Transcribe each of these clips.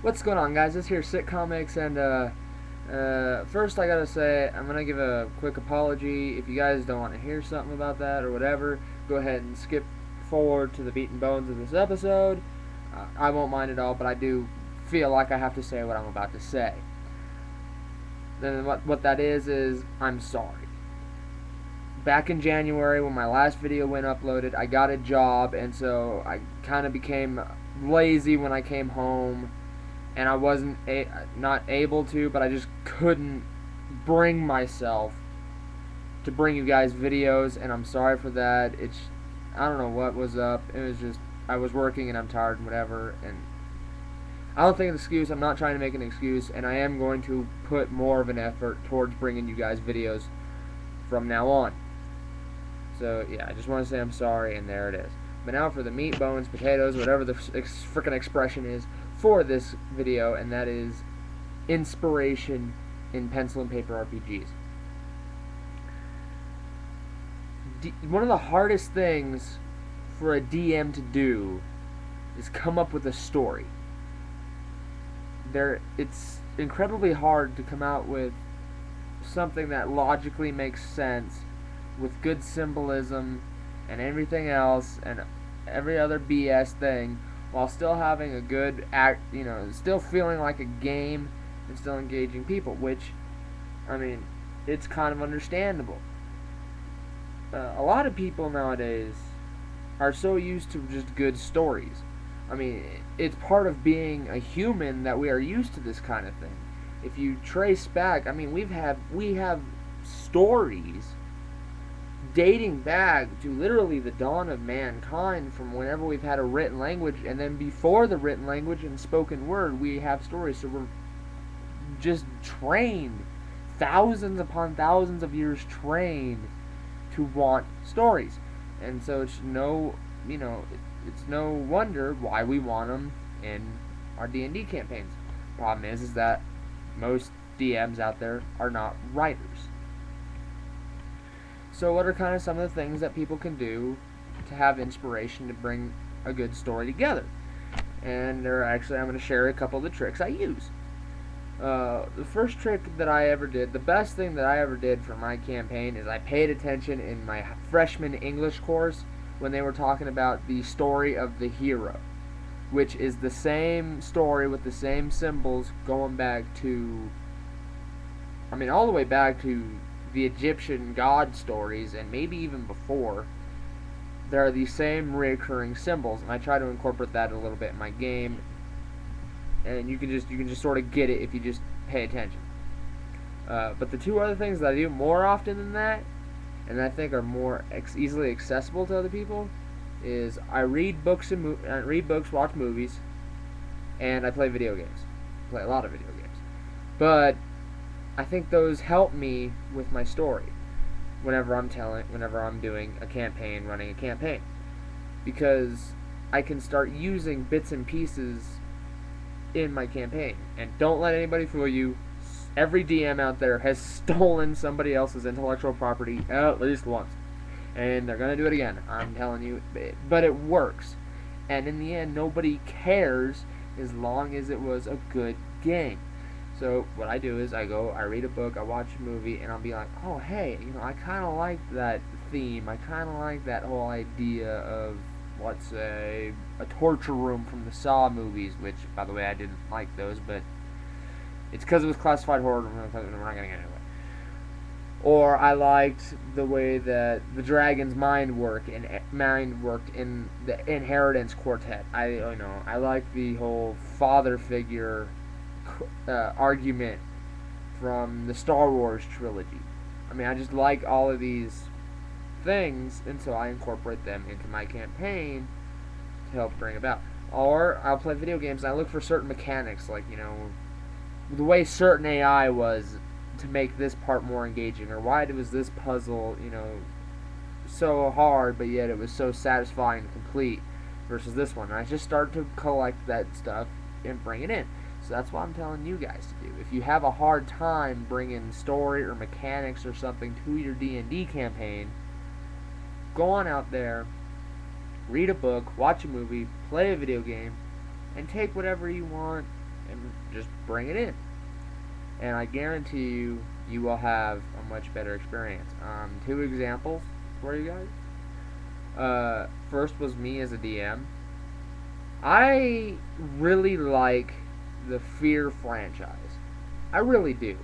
What's going on, guys? This here is sickcomics, and first I gotta say I'm gonna give a quick apology. If you guys don't want to hear something about that or whatever, go ahead and skip forward to the meat and bones of this episode. I won't mind at all, but I do feel like I have to say what I'm about to say. Then what that is I'm sorry. Back in January, when my last video went uploaded, I got a job, and so I kind of became lazy when I came home, and I wasn't not able to, but I just couldn't bring myself to bring you guys videos, and I'm sorry for that. I don't know what was up. It was just I was working and I'm tired and whatever, and I don't think it's an excuse. I'm not trying to make an excuse, and I am going to put more of an effort towards bringing you guys videos from now on. So yeah, I just want to say I'm sorry, and there it is. But now for the meat, bones, potatoes, whatever the frickin' expression is for this video, and that is inspiration in pencil and paper RPGs. One of the hardest things for a DM to do is come up with a story. It's incredibly hard to come out with something that logically makes sense, with good symbolism and everything else and every other BS thing, while still having a good still feeling like a game and still engaging people, which, I mean, it's kind of understandable. A lot of people nowadays are so used to just good stories. I mean, it's part of being a human that we are used to this kind of thing. If you trace back, I mean, we have stories dating back to literally the dawn of mankind, from whenever we've had a written language, and then before the written language and spoken word, we have stories. So we're just trained, thousands upon thousands of years trained to want stories, and so it's no wonder why we want them in our D&D campaigns. Problem is that most DMs out there are not writers. So what are kind of some of the things that people can do to have inspiration to bring a good story together? And I'm going to share a couple of the tricks I use. The first trick that I ever did, the best thing that I ever did for my campaign, is I paid attention in my freshman English course when they were talking about the story of the hero, which is the same story with the same symbols going back to, all the way back to the Egyptian god stories, and maybe even before. There are these same recurring symbols, and I try to incorporate that a little bit in my game, and you can just sort of get it if you just pay attention. But the two other things that I do more often than that, and I think are more easily accessible to other people, is I read books watch movies, and I play video games. I play a lot of video games. But I think those help me with my story whenever I'm doing a campaign, running a campaign, because I can start using bits and pieces in my campaign. And don't let anybody fool you. Every DM out there has stolen somebody else's intellectual property at least once, and they're gonna do it again. I'm telling you, but it works. And in the end, nobody cares as long as it was a good game. So what I do is I read a book, I watch a movie, and I'll be like, oh hey, I kind of like that theme. I kind of like that whole idea of, let's say, a torture room from the Saw movies, which, by the way, I didn't like those, but it's because it was classified horror. We're not going to get into it. Or I liked the way that the dragon's mind worked in the Inheritance Quartet. I like the whole father figure argument from the Star Wars trilogy. I just like all of these things, and so I incorporate them into my campaign to help bring about. Or I'll play video games and I look for certain mechanics, like, the way certain AI was to make this part more engaging, or why was this puzzle, so hard, but yet it was so satisfying and complete, versus this one. And I just start to collect that stuff and bring it in. So that's what I'm telling you guys to do. If you have a hard time bringing story or mechanics or something to your D&D campaign, go on out there, read a book, watch a movie, play a video game, and take whatever you want and just bring it in. And I guarantee you, you will have a much better experience. 2 examples for you guys. First was me as a DM. I really like the Fear franchise. I really do.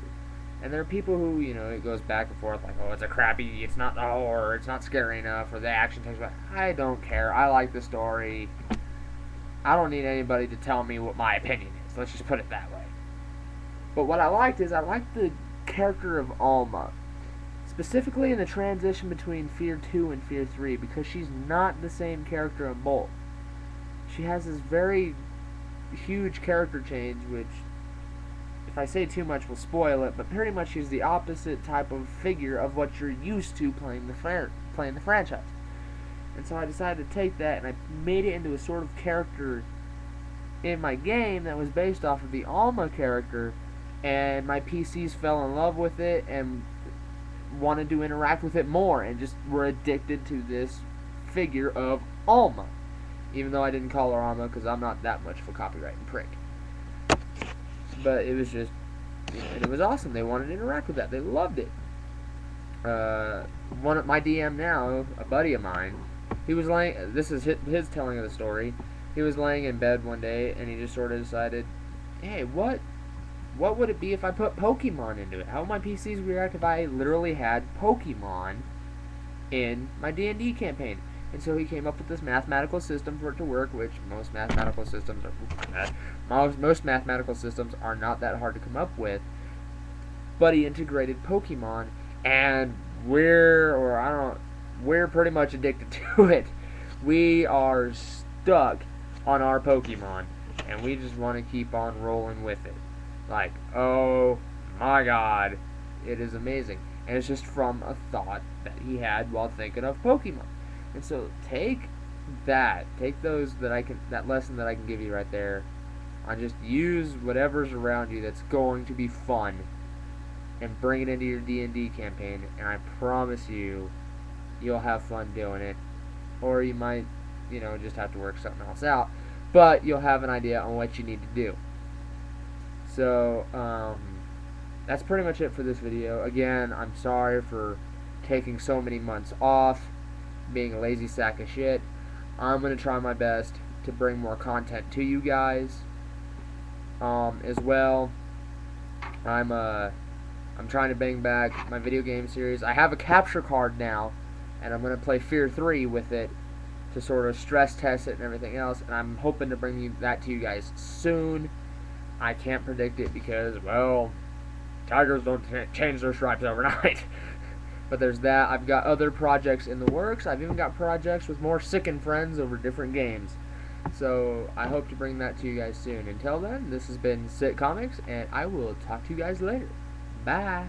And there are people who, it goes back and forth like, oh, it's a crappy, it's not horror, it's not scary enough, or the action takes away. I don't care. I like the story. I don't need anybody to tell me what my opinion is. Let's just put it that way. But what I liked is I liked the character of Alma. Specifically in the transition between Fear 2 and Fear 3, because she's not the same character in both. She has this very huge character change, which, if I say too much, will spoil it, but pretty much she's the opposite type of figure of what you're used to playing the franchise. And so I decided to take that and I made it into a sort of character in my game that was based off of the Alma character, and my PCs fell in love with it and wanted to interact with it more and just were addicted to this figure of Alma. Even though I didn't call her Alma because I'm not that much of a copywriting prick. But it was just, and it was awesome. They wanted to interact with that. They loved it. One of my DM now, a buddy of mine, he was laying, this is his telling of the story. He was laying in bed one day and he just sort of decided, hey, what would it be if I put Pokemon into it? How would my PCs react if I literally had Pokemon in my D&D campaign? And so he came up with this mathematical system for it to work, which most mathematical systems are not that hard to come up with. But he integrated Pokemon, and we're pretty much addicted to it. We are stuck on our Pokemon, and we just want to keep on rolling with it. Like, oh my god, it is amazing. And it's just from a thought that he had while thinking of Pokemon. And so take that lesson that I can give you right there, on just use whatever's around you that's going to be fun and bring it into your D&D campaign, and I promise you, you'll have fun doing it. Or you might, just have to work something else out, but you'll have an idea on what you need to do. So, that's pretty much it for this video. Again, I'm sorry for taking so many months off, being a lazy sack of shit. I'm going to try my best to bring more content to you guys. As well, I'm trying to bring back my video game series. I have a capture card now, and I'm going to play Fear 3 with it to sort of stress test it and everything else, and I'm hoping to bring that to you guys soon. I can't predict it because, well, tigers don't change their stripes overnight. But there's that. I've got other projects in the works. I've even got projects with more Sick friends over different games. So I hope to bring that to you guys soon. Until then, this has been Sick Comics, and I will talk to you guys later. Bye.